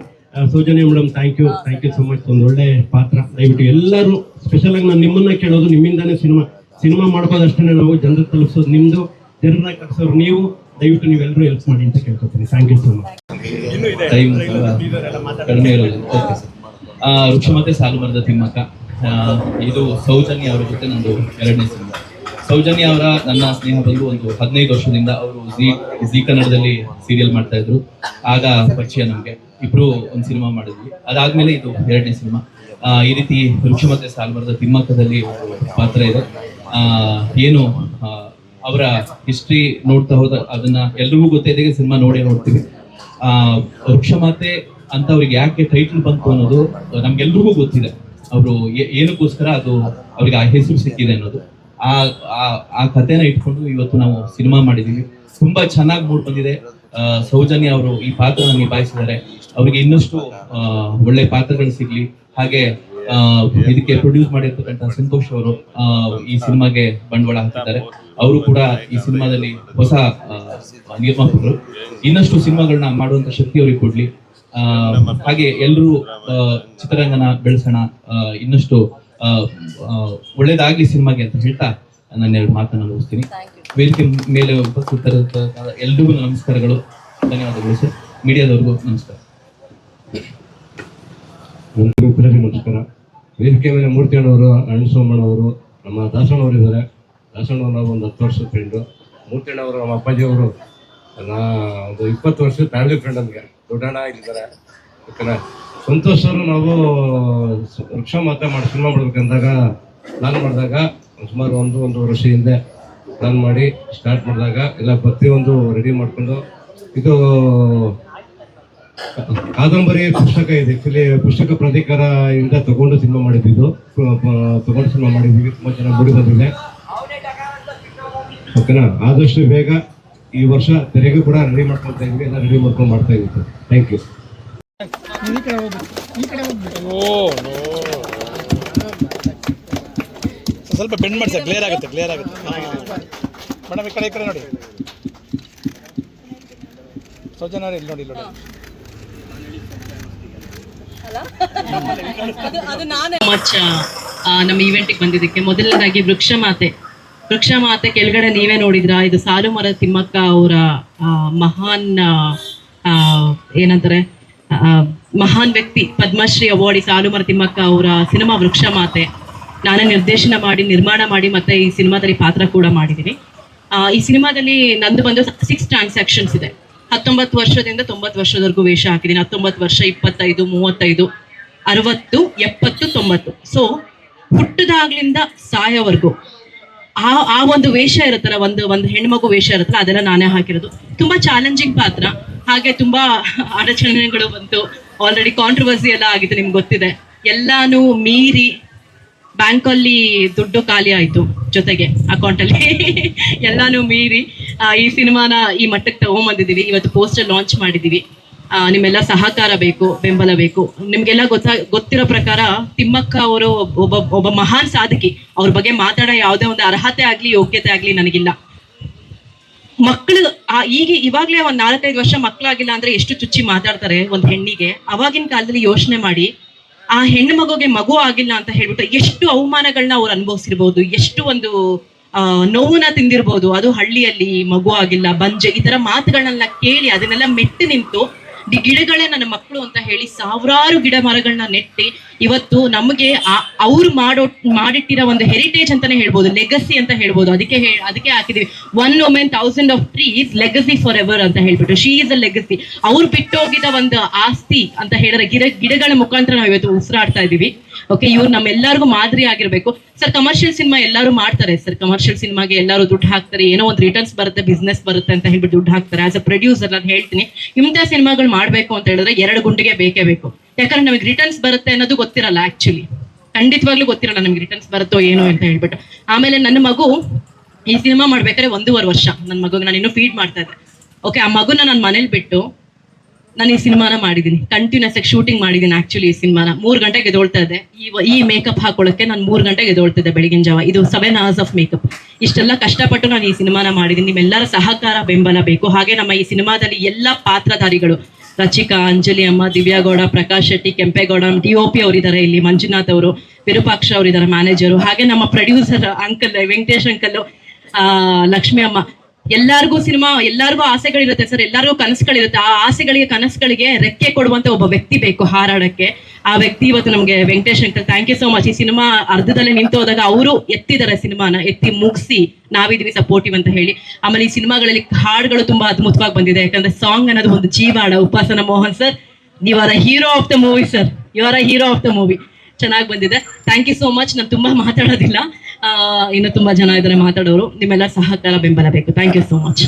Soujanya madam, thank you so much. ಒಂದು ಒಳ್ಳೆ ಪಾತ್ರ. ದಯವಿಟ್ಟು ಎಲ್ಲರೂ, ಸ್ಪೆಷಲ್ ಆಗಿ ನಾನು ನಿಮ್ಮನ್ನ ಕೇಳೋದು, ನಿಮ್ಮಿಂದಾನೇ ಸಿನಿಮಾ ಮಾಡ್ಬೋದಷ್ಟೇ, ನಾವು ಜನರಿಗೆ ತಲುಪಿಸೋದು ನಿಮ್ದು, ಜನರನ್ನ ಕಟ್ಸೋರು ನೀವು. ದಯವಿಟ್ಟು ನೀವೆಲ್ಲರೂ ಹೆಲ್ಪ್ ಮಾಡಿ ಅಂತ ಕೇಳ್ಕೊತೀನಿ. Thank you so much. Time ಕಡಿಮೆ ಇರೋದು. Okay sir. ವೃಕ್ಷ ಮತ್ತೆ ಸಾಲು ಮರದ ತಿಮ್ಮಕ್ಕ, ಇದು ಸೌಜನ್ಯ ಅವರ ಜೊತೆ ನಂದು 2ನೇ ಸಿನಿಮಾ. ಸೌಜನ್ಯ ಅವರ ನನ್ನ ಸ್ನೇಹ ಬಂದು ಒಂದು 15 ವರ್ಷದಿಂದ. ಅವರು ಜಿ ಕನ್ನಡದಲ್ಲಿ ಸೀರಿಯಲ್ ಮಾಡ್ತಾ ಇದ್ರು, ಆಗ ಪರಿಚಯ ನಮಗೆ. ಇಬ್ರು ಒಂದು ಸಿನಿಮಾ ಮಾಡಿದ್ವಿ, ಅದಾದ್ಮೇಲೆ ಇದು 2ನೇ ಸಿನಿಮಾ. ಈ ರೀತಿ ವೃಕ್ಷ ಮತ್ತೆ ಸಾಲು ಮರದ ತಿಮ್ಮಕ್ಕದಲ್ಲಿ ಒಂದು ಪಾತ್ರ ಇದೆ. ಏನು ಅವರ ಹಿಸ್ಟ್ರಿ ನೋಡ್ತಾ ಹೋದ ಅದನ್ನ ಎಲ್ರಿಗೂ ಗೊತ್ತಿದೆ, ಸಿನಿಮಾ ನೋಡ್ತೀವಿ. ವೃಕ್ಷ ಮಾತೆ ಅಂತ ಅವ್ರಿಗೆ ಯಾಕೆ ಟೈಟಲ್ ಬಂತು ಅನ್ನೋದು ನಮ್ಗೆಲ್ರಿಗೂ ಗೊತ್ತಿದೆ. ಅವರು ಏನಕ್ಕೋಸ್ಕರ ಅದು ಅವ್ರಿಗೆ ಆ ಹೆಸರು ಸಿಕ್ಕಿದೆ ಅನ್ನೋದು. ಆ ಕಥೆನ ಇಟ್ಕೊಂಡು ಇವತ್ತು ನಾವು ಸಿನಿಮಾ ಮಾಡಿದೀವಿ. ತುಂಬಾ ಚೆನ್ನಾಗಿ ಮೂಡ್ ಬಂದಿದೆ. ಸೌಜನ್ಯ ಅವರು ಈ ಪಾತ್ರನ ನಿಭಾಯಿಸಿದ್ದಾರೆ. ಅವರಿಗೆ ಇನ್ನಷ್ಟು ಒಳ್ಳೆ ಪಾತ್ರಗಳು ಸಿಗ್ಲಿ. ಹಾಗೆ ಇದಕ್ಕೆ ಪ್ರೊಡ್ಯೂಸ್ ಮಾಡಿರ್ತಕ್ಕಂಥ ಸಂತೋಷ್ ಅವರು ಈ ಸಿನಿಮಾಗೆ ಬಂಡವಾಳ ಹಾಕಿದ್ದಾರೆ. ಅವರು ಕೂಡ ಈ ಸಿನಿಮಾದಲ್ಲಿ ಹೊಸ ನಿರ್ಮಾಪಕರು. ಇನ್ನಷ್ಟು ಸಿನಿಮಾಗಳನ್ನ ಮಾಡುವಂತ ಶಕ್ತಿ ಅವ್ರಿಗೆ ಕೊಡ್ಲಿ. ಹಾಗೆ ಎಲ್ಲರೂ ಚಿತ್ರರಂಗನ ಬೆಳೆಸೋಣ, ಇನ್ನಷ್ಟು ಒಳ್ಳೇದಾಗ್ಲಿ ಸಿನಿಮಾಗೆ ಅಂತ ಹೇಳ್ತಾ ನಾನು 2 ಮಾತನ್ನ ಮುಗಿಸ್ತೀನಿ. ವೇದಿಕೆ ಮೇಲೆ ಉಪಸ್ಥಿತರಾದ ಎಲ್ರಿಗೂ ನಮಸ್ಕಾರಗಳು, ಧನ್ಯವಾದಗಳು ಸರ್. ಮೀಡಿಯಾದವ್ರಿಗೂ ನಮಸ್ಕಾರ. ನಮಸ್ಕಾರ. ವೇದಿಕೆ ಮೇಲೆ ಮೂರ್ತಿಯಣ್ಣವರು, ಅಣ್ಣಸೋಮಣ್ಣವರು, ನಮ್ಮ ದಾಸಣ್ಣವರು ಇದ್ದಾರೆ. ದಾಸಣ್ಣವ್ರು ನಾವು ಒಂದು 10 ವರ್ಷದ ಫ್ರೆಂಡು. ಮೂರ್ತಿಯಣ್ಣವರು ನಮ್ಮ ಅಪ್ಪಾಜಿಯವರು ಒಂದು 20 ವರ್ಷದ ಫ್ಯಾಮಿಲಿ ಫ್ರೆಂಡ್. ನಮಗೆ ದೊಡ್ಡಣ್ಣ ಇದ್ದಾರೆ. ಯಾಕಂದ್ರೆ ಸಂತೋಷ್ ಅವರು ನಾವು ವೃಕ್ಷ ಮಾತೆ ಮಾಡಿ ಸಿನಿಮಾ ಮಾಡ್ಬೇಕಂದಾಗ ಪ್ಲಾನ್ ಮಾಡಿದಾಗ ಸುಮಾರು ಒಂದೂವರೆ ವರ್ಷ ಹಿಂದೆ ಪ್ಲಾನ್ ಮಾಡಿ ಸ್ಟಾರ್ಟ್ ಮಾಡಿದಾಗ ಎಲ್ಲ ಪ್ರತಿಯೊಂದು ರೆಡಿ ಮಾಡಿಕೊಂಡು, ಇದು ಕಾದಂಬರಿ ಪುಸ್ತಕ ಇದೆ. ಆಕ್ಚುಲಿ ಪುಸ್ತಕ ಪ್ರಾಧಿಕಾರ ಇಂದ ತಗೊಂಡು ಸಿನಿಮಾ ಮಾಡಿದ್ವಿ. ತಗೊಂಡು ಸಿನಿಮಾ ಮಾಡಿದ್ವಿ. ತುಂಬಾ ಚೆನ್ನಾಗಿ ಮೂಡಿ ಬಂದಿದೆ. ಓಕೆನಾ? ಆದಷ್ಟು ಬೇಗ ಈ ವರ್ಷ ತೆರೆಗೂ ಕೂಡ ರೆಡಿ ಮಾಡ್ಕೊಳ್ತಾ ಇದ್ವಿ. ಎಲ್ಲ ರೆಡಿ ಮಾಡ್ಕೊಂಡು ಮಾಡ್ತಾ ಇದ್ದೀವಿ. Thank you. ಸ್ವಲ್ಪ ಬೆಂಡ್ ಮಾಡಿ ಸರ್, ಕ್ಲಿಯರ್ ಆಗುತ್ತೆ ಮೇಡಮ್. ಈ ಕಡೆ ನೋಡಿ, ಸೌಜನ್ಯ ಇಲ್ಲಿ ನೋಡಿ. ನಮ್ಮ ಇವೆಂಟ್ಗೆ ಬಂದಿದ್ದಕ್ಕೆ ಮೊದಲನೇದಾಗಿ ವೃಕ್ಷ ಮಾತೆ ಕೆಳಗಡೆ ನೀವೇ ನೋಡಿದ್ರ, ಇದು ಸಾಲು ಮರ ತಿಮ್ಮಕ್ಕ ಅವರ ಮಹಾನ್ ಏನಂತಾರೆ ಮಹಾನ್ ವ್ಯಕ್ತಿ, ಪದ್ಮಶ್ರೀ ಅವಾರ್ಡ್ ಸಾಲು ಮರ ತಿಮ್ಮಕ್ಕ ಅವರ ಸಿನಿಮಾ ವೃಕ್ಷ ಮಾತೆ. ನಾನೇ ನಿರ್ದೇಶನ ಮಾಡಿ, ನಿರ್ಮಾಣ ಮಾಡಿ, ಮತ್ತೆ ಈ ಸಿನಿಮಾದಲ್ಲಿ ಪಾತ್ರ ಕೂಡ ಮಾಡಿದ್ದೀನಿ. ಈ ಸಿನಿಮಾದಲ್ಲಿ ನಂದು ಬಂದು 6 ಟ್ರಾನ್ಸಾಕ್ಷನ್ಸ್ ಇದೆ. 19 ವರ್ಷದಿಂದ 90 ವರ್ಷದವರೆಗೂ ವೇಷ ಹಾಕಿದ್ದೀನಿ. 19 ವರ್ಷ, 25, 35, 60, 70, 90. ಸೊ ಹುಟ್ಟದಾಗ್ಲಿಂದ ಸಾಯೋವರೆಗೂ ಆ ಒಂದು ವೇಷ ಇರುತ್ತಲ್ಲ, ಒಂದು ಹೆಣ್ಮಗು ವೇಷ ಇರುತ್ತಲ್ಲ, ಅದೆಲ್ಲ ನಾನೇ ಹಾಕಿರೋದು. ತುಂಬಾ ಚಾಲೆಂಜಿಂಗ್ ಪಾತ್ರ. ಹಾಗೆ ತುಂಬಾ ಅಡಚಣೆಗಳು ಬಂತು. ಆಲ್ರೆಡಿ ಕಾಂಟ್ರವರ್ಸಿ ಎಲ್ಲ ಆಗಿದೆ, ನಿಮ್ಗೆ ಗೊತ್ತಿದೆ. ಎಲ್ಲಾನು ಮೀರಿ ಬ್ಯಾಂಕಲ್ಲಿ ದುಡ್ಡು ಖಾಲಿ ಆಯ್ತು, ಜೊತೆಗೆ ಅಕೌಂಟಲ್ಲಿ ಎಲ್ಲಾನು ಮೀರಿ ಈ ಸಿನಿಮಾನ ಈ ಮಟ್ಟಕ್ಕೆ ತಗೊಂಡ್ಬಂದಿದ್ದೀವಿ. ಇವತ್ತು ಪೋಸ್ಟರ್ ಲಾಂಚ್ ಮಾಡಿದ್ದೀವಿ. ನಿಮ್ಮೆಲ್ಲ ಸಹಕಾರ ಬೇಕು, ಬೆಂಬಲ ಬೇಕು. ನಿಮ್ಗೆಲ್ಲ ಗೊತ್ತಿರೋ ಪ್ರಕಾರ ತಿಮ್ಮಕ್ಕ ಅವರು ಒಬ್ಬ ಮಹಾನ್ ಸಾಧಕಿ. ಅವ್ರ ಬಗ್ಗೆ ಮಾತಾಡೋ ಯಾವುದೇ ಒಂದು ಅರ್ಹತೆ ಆಗ್ಲಿ, ಯೋಗ್ಯತೆ ಆಗ್ಲಿ ನನಗಿಲ್ಲ. ಮಕ್ಕಳು ಇವಾಗ್ಲೇ ಒಂದ್ 4-5 ವರ್ಷ ಮಕ್ಕಳಾಗಿಲ್ಲ ಅಂದ್ರೆ ಎಷ್ಟು ಚುಚ್ಚಿ ಮಾತಾಡ್ತಾರೆ ಒಂದ್ ಹೆಣ್ಣಿಗೆ. ಅವಾಗಿನ ಕಾಲದಲ್ಲಿ ಯೋಚನೆ ಮಾಡಿ, ಆ ಹೆಣ್ಣು ಮಗುಗೆ ಮಗು ಆಗಿಲ್ಲ ಅಂತ ಹೇಳ್ಬಿಟ್ಟು ಎಷ್ಟು ಅವಮಾನಗಳನ್ನ ಅವ್ರು ಅನುಭವಿಸಿರ್ಬೋದು, ಎಷ್ಟು ಒಂದು ನೋವನ್ನ ತಿಂದಿರ್ಬೋದು. ಅದು ಹಳ್ಳಿಯಲ್ಲಿ ಮಗು ಆಗಿಲ್ಲ, ಬಂಜೆ, ಈ ತರ ಮಾತುಗಳನ್ನೆಲ್ಲ ಕೇಳಿ ಅದನ್ನೆಲ್ಲ ಮೆಟ್ಟಿ ನಿಂತು ಗಿಡಗಳೇ ನನ್ನ ಮಕ್ಕಳು ಅಂತ ಹೇಳಿ ಸಾವಿರಾರು ಗಿಡ ಮರಗಳನ್ನ ನೆಟ್ಟಿ ಇವತ್ತು ನಮಗೆ ಅವ್ರು ಮಾಡಿಟ್ಟಿರೋ ಒಂದು ಹೆರಿಟೇಜ್ ಅಂತಾನೆ ಹೇಳ್ಬೋದು, ಲೆಗಸಿ ಅಂತ ಹೇಳ್ಬೋದು. ಅದಕ್ಕೆ ಹಾಕಿದೀವಿ 1 woman 1000 of trees legacy forever ಅಂತ ಹೇಳ್ಬಿಟ್ಟು. She is a legacy. ಅವ್ರು ಬಿಟ್ಟೋಗಿದ ಒಂದು ಆಸ್ತಿ ಅಂತ ಹೇಳಿದ್ರೆ ಗಿಡಗಳ ಮುಖಾಂತರ ನಾವು ಇವತ್ತು ಉಸಿರಾಡ್ತಾ ಇದೀವಿ. ಓಕೆ, ಇವ್ರು ನಮ್ಮೆಲ್ಲರಿಗೂ ಮಾದರಿ ಆಗಿರ್ಬೇಕು ಸರ್. ಕಮರ್ಷಿಯಲ್ ಸಿನಿಮಾ ಎಲ್ಲರೂ ಮಾಡ್ತಾರೆ ಸರ್, ಕಮರ್ಷಿಯಲ್ ಸಿನಿಮಾಗೆ ಎಲ್ಲರೂ ದುಡ್ಡು ಹಾಕ್ತಾರೆ, ಏನೋ ಒಂದು ರಿಟರ್ನ್ಸ್ ಬರುತ್ತೆ, ಬಿಸ್ನೆಸ್ ಬರುತ್ತೆ ಅಂತ ಹೇಳ್ಬಿಟ್ಟು ದುಡ್ಡು ಹಾಕ್ತಾರೆ. ಆಸ್ ಅ ಪ್ರೊಡ್ಯೂಸರ್ ನಾನು ಹೇಳ್ತೀನಿ, ಇಂಥ ಸಿನಿಮಾಗಳು ಮಾಡ್ಬೇಕು ಅಂತ ಹೇಳಿದ್ರೆ 2 ಗುಂಡಿಗೆ ಬೇಕೇ ಬೇಕು. ಯಾಕಂದ್ರೆ ನಮಗೆ ರಿಟರ್ನ್ಸ್ ಬರುತ್ತೆ ಅನ್ನೋದು ಗೊತ್ತಿರಲ್ಲ, ಆಕ್ಚುಲಿ ಖಂಡಿತವಾಗ್ಲೂ ಗೊತ್ತಿರಲ್ಲ ನಮ್ಗೆ ರಿಟರ್ನ್ಸ್ ಬರುತ್ತೋ ಏನೋ ಅಂತ ಹೇಳ್ಬಿಟ್ಟು. ಆಮೇಲೆ ನನ್ನ ಮಗು ಈ ಸಿನಿಮಾ ಮಾಡ್ಬೇಕಾದ್ರೆ 1.5 ವರ್ಷ ನನ್ನ ಮಗುಗೆ ನಾನು ಇನ್ನೂ ಫೀಡ್ ಮಾಡ್ತಾ ಇದ್ದೆ. ಓಕೆ, ಆ ಮಗುನ ನಾನು ಮನೇಲಿ ಬಿಟ್ಟು ನಾನು ಈ ಸಿನಿಮಾನ ಮಾಡಿದ್ದೀನಿ, ಕಂಟಿನ್ಯೂಸ್ ಆಗಿ ಶೂಟಿಂಗ್ ಮಾಡಿದ್ದೀನಿ. ಆಕ್ಚುಲಿ ಈ ಸಿನಿಮಾನ 3 ಗಂಟೆಗೆ ಎದ್ದೊಳ್ತಾ ಇದ್ದೆ. ಈ ಮೇಕಪ್ ಹಾಕೊಳ್ಳೋಕೆ ನಾನು 3 ಗಂಟೆಗೆ ಎದ್ದೊಳ್ತಿದ್ದೆ ಬೆಳಗಿನ ಜಾವ. ಇದು 7 hours ಆಫ್ ಮೇಕಪ್. ಇಷ್ಟೆಲ್ಲ ಕಷ್ಟಪಟ್ಟು ನಾನು ಈ ಸಿನಿಮಾನ ಮಾಡಿದ್ದೀನಿ. ನಿಮ್ಮೆಲ್ಲರ ಸಹಕಾರ ಬೆಂಬಲ ಬೇಕು. ಹಾಗೆ ನಮ್ಮ ಈ ಸಿನಿಮಾದಲ್ಲಿ ಎಲ್ಲ ಪಾತ್ರಧಾರಿಗಳು, ರಚಿಕಾ, ಅಂಜಲಿ ಅಮ್ಮ, ದಿವ್ಯಾಗೌಡ, ಪ್ರಕಾಶ್ ಶೆಟ್ಟಿ, ಕೆಂಪೇಗೌಡ, DOP ಅವರಿದ್ದಾರೆ ಇಲ್ಲಿ, ಮಂಜುನಾಥ್ ಅವರು, ವಿರೂಪಾಕ್ಷ ಅವರಿದ್ದಾರೆ ಮ್ಯಾನೇಜರು, ಹಾಗೆ ನಮ್ಮ producer uncle Venkatesh uncle, Lakshmi ಅಮ್ಮ. ಎಲ್ಲರಿಗೂ ಆಸೆಗಳಿರುತ್ತೆ ಸರ್, ಎಲ್ಲರಿಗೂ ಕನಸುಗಳಿರುತ್ತೆ. ಆ ಆಸೆಗಳಿಗೆ ಕನಸುಗಳಿಗೆ ರೆಕ್ಕೆ ಕೊಡುವಂತ ಒಬ್ಬ ವ್ಯಕ್ತಿ ಬೇಕು ಹಾರಾಡಕ್ಕೆ. ಆ ವ್ಯಕ್ತಿ ಇವತ್ತು ನಮ್ಗೆ Venkatesh uncle. Thank you so much. ಈ ಸಿನಿಮಾ ಅರ್ಧದಲ್ಲೇ ನಿಂತು ಹೋದಾಗ ಅವರು ಎತ್ತಿದ್ದಾರೆ ಸಿನಿಮಾನ, ಎತ್ತಿ ಮುಗಿಸಿ ನಾವಿದೀವಿ ಸಪೋರ್ಟಿವ್ ಅಂತ ಹೇಳಿ. ಆಮೇಲೆ ಈ ಸಿನಿಮಾಗಳಲ್ಲಿ ಹಾಡುಗಳು ತುಂಬಾ ಅದ್ಭುತವಾಗಿ ಬಂದಿದೆ. ಯಾಕಂದ್ರೆ ಸಾಂಗ್ ಅನ್ನೋದು ಒಂದು ಜೀವಾಡ. Upasana Mohan sir, you are a hero of the movie sir, you are a hero of the movie. ಚೆನ್ನಾಗಿ ಬಂದಿದೆ. Thank you so much. ನಾನು ತುಂಬಾ ಮಾತಾಡೋದಿಲ್ಲ, ಇನ್ನು ತುಂಬಾ ಜನ ಇದ್ದಾರೆ ಮಾತಾಡೋರು. ನಿಮ್ಮೆಲ್ಲ ಸಹಕಾರ ಬೆಂಬಲ ಬೇಕು. Thank you so much.